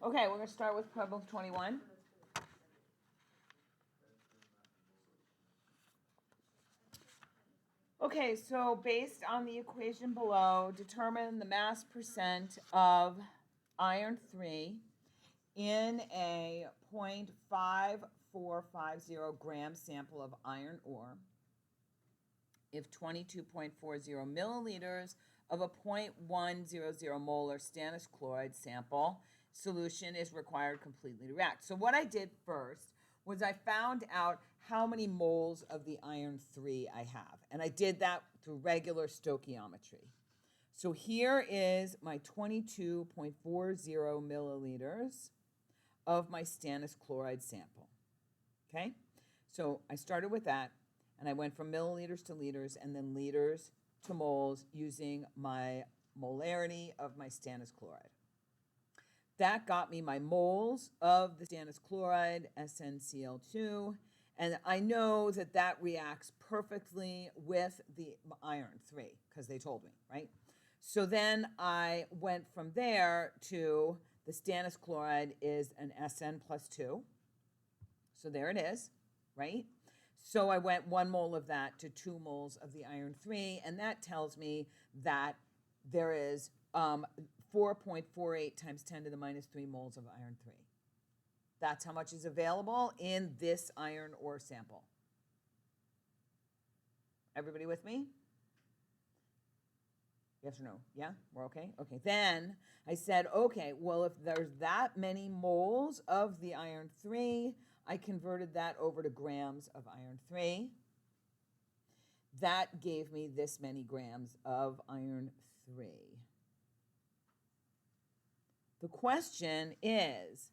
Okay, we're going to start with problem 21. Okay, so based on the equation below, determine the mass percent of iron 3 in a 0.5450 gram sample of iron ore if 22.40 milliliters of a 0.100 molar stannous chloride sample solution is required completely to react. So what I did first was I found out how many moles of the iron 3 I have. And I did that through regular stoichiometry. So here is my 22.40 milliliters of my stannous chloride sample. Okay? So I started with that, and I went from milliliters to liters and then liters to moles using my molarity of my stannous chloride. That got me my moles of the stannous chloride, SnCl2, and I know that that reacts perfectly with the iron 3 because they told me, right? So then I went from there to the stannous chloride is an Sn plus 2. So there it is, right? So I went 1 mole of that to 2 moles of the iron 3, and that tells me that there is 4.48 times 10 to the minus 3 moles of iron 3. That's how much is available in this iron ore sample. Everybody with me? Yes or no? Yeah? We're okay? Okay. Then I said, okay, well, if there's that many moles of the iron 3, I converted that over to grams of iron 3. That gave me this many grams of iron 3. The question is,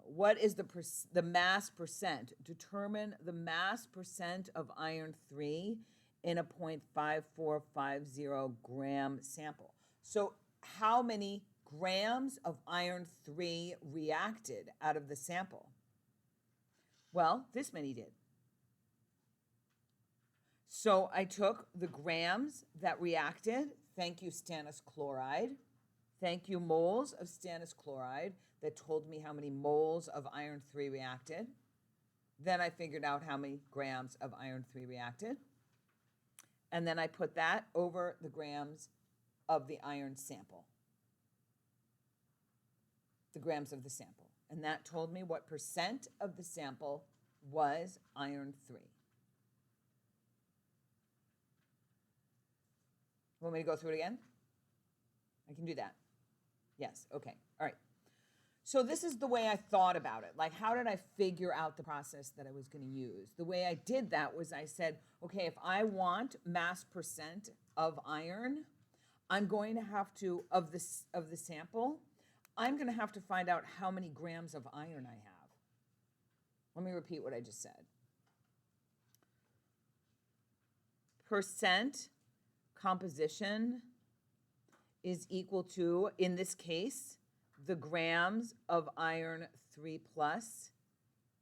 what is the mass percent? Determine the mass percent of iron 3 in a 0.5450 gram sample. So how many grams of iron 3 reacted out of the sample? Well, this many did. So I took the grams that reacted. Thank you, stannous chloride. Thank you, moles of stannous chloride that told me how many moles of iron 3 reacted. Then I figured out how many grams of iron 3 reacted. And then I put that over the grams of the iron sample. The grams of the sample. And that told me what percent of the sample was iron 3. Want me to go through it again? I can do that. Yes, okay, all right. So this is the way I thought about it. Like, how did I figure out the process that I was going to use? The way I did that was I said, okay, if I want mass percent of iron, I'm going to have to, of the sample, I'm going to have to find out how many grams of iron I have. Let me repeat what I just said. Percent composition is equal to, in this case, the grams of iron 3 plus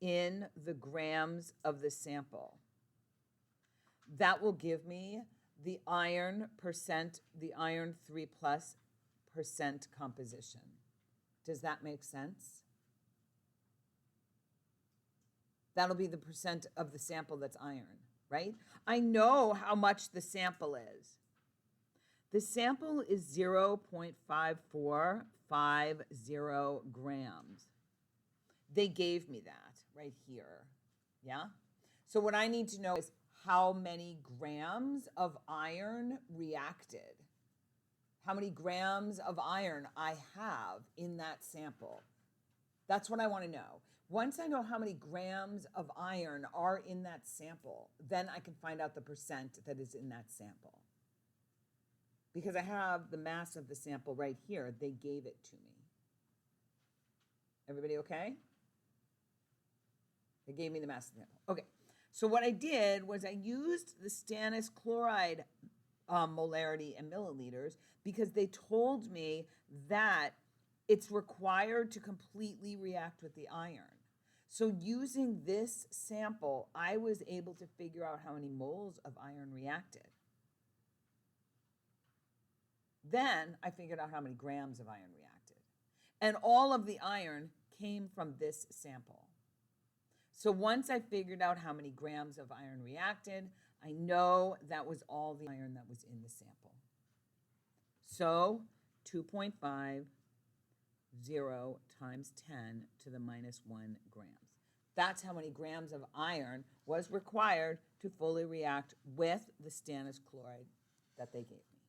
in the grams of the sample. That will give me the iron 3 plus percent composition. Does that make sense? That'll be the percent of the sample that's iron, right? I know how much the sample is. The sample is 0.5450 grams. They gave me that right here, yeah? So what I need to know is how many grams of iron reacted. How many grams of iron I have in that sample. That's what I want to know. Once I know how many grams of iron are in that sample, then I can find out the percent that is in that sample. Because I have the mass of the sample right here. They gave it to me. Everybody okay? They gave me the mass of the sample. Okay. So what I did was I used the stannous chloride molarity in milliliters because they told me that it's required to completely react with the iron. So using this sample, I was able to figure out how many moles of iron reacted. Then I figured out how many grams of iron reacted. And all of the iron came from this sample. So once I figured out how many grams of iron reacted, I know that was all the iron that was in the sample. So 2.50 times 10 to the minus 1 grams. That's how many grams of iron was required to fully react with the stannous chloride that they gave me.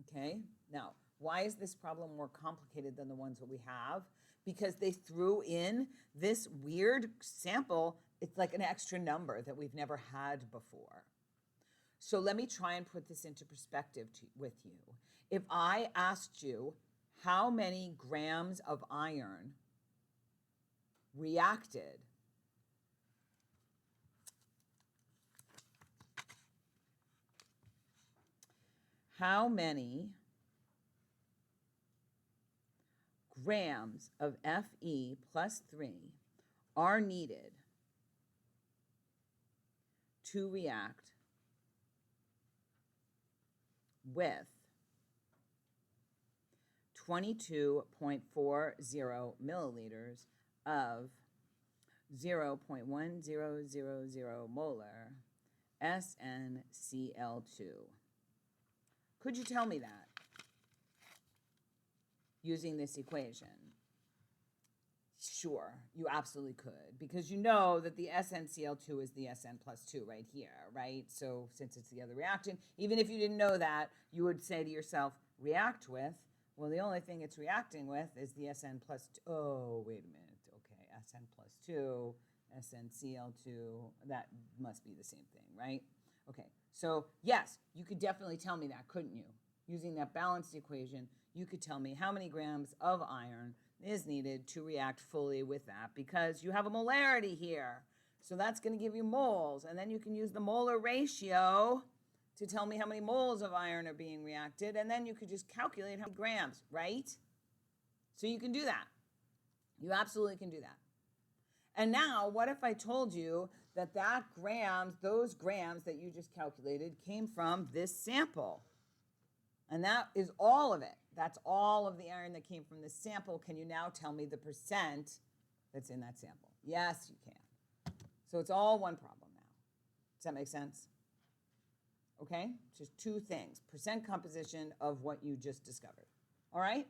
Okay, now, why is this problem more complicated than the ones that we have? Because they threw in this weird sample. It's like an extra number that we've never had before. So let me try and put this into perspective with you. If I asked you how many grams of iron reacted how many grams of Fe plus 3 are needed to react with 22.40 milliliters of 0.1000 molar SnCl2. Could you tell me that using this equation? Sure, you absolutely could, because you know that the SnCl2 is the Sn plus 2 right here, right? So since it's the other reactant, even if you didn't know that, you would say to yourself, react with, well, the only thing it's reacting with is the Sn plus 2. Oh, wait a minute. Okay, Sn plus 2, SnCl2, that must be the same thing, right? Okay, so yes, you could definitely tell me that, couldn't you? Using that balanced equation, you could tell me how many grams of iron is needed to react fully with that, because you have a molarity here. So that's going to give you moles, and then you can use the molar ratio to tell me how many moles of iron are being reacted, and then you could just calculate how many grams, right? So you can do that. You absolutely can do that. And now, what if I told you that those grams that you just calculated came from this sample? And that is all of it. That's all of the iron that came from this sample. Can you now tell me the percent that's in that sample? Yes, you can. So it's all one problem now. Does that make sense? Okay? Just two things. Percent composition of what you just discovered. All right?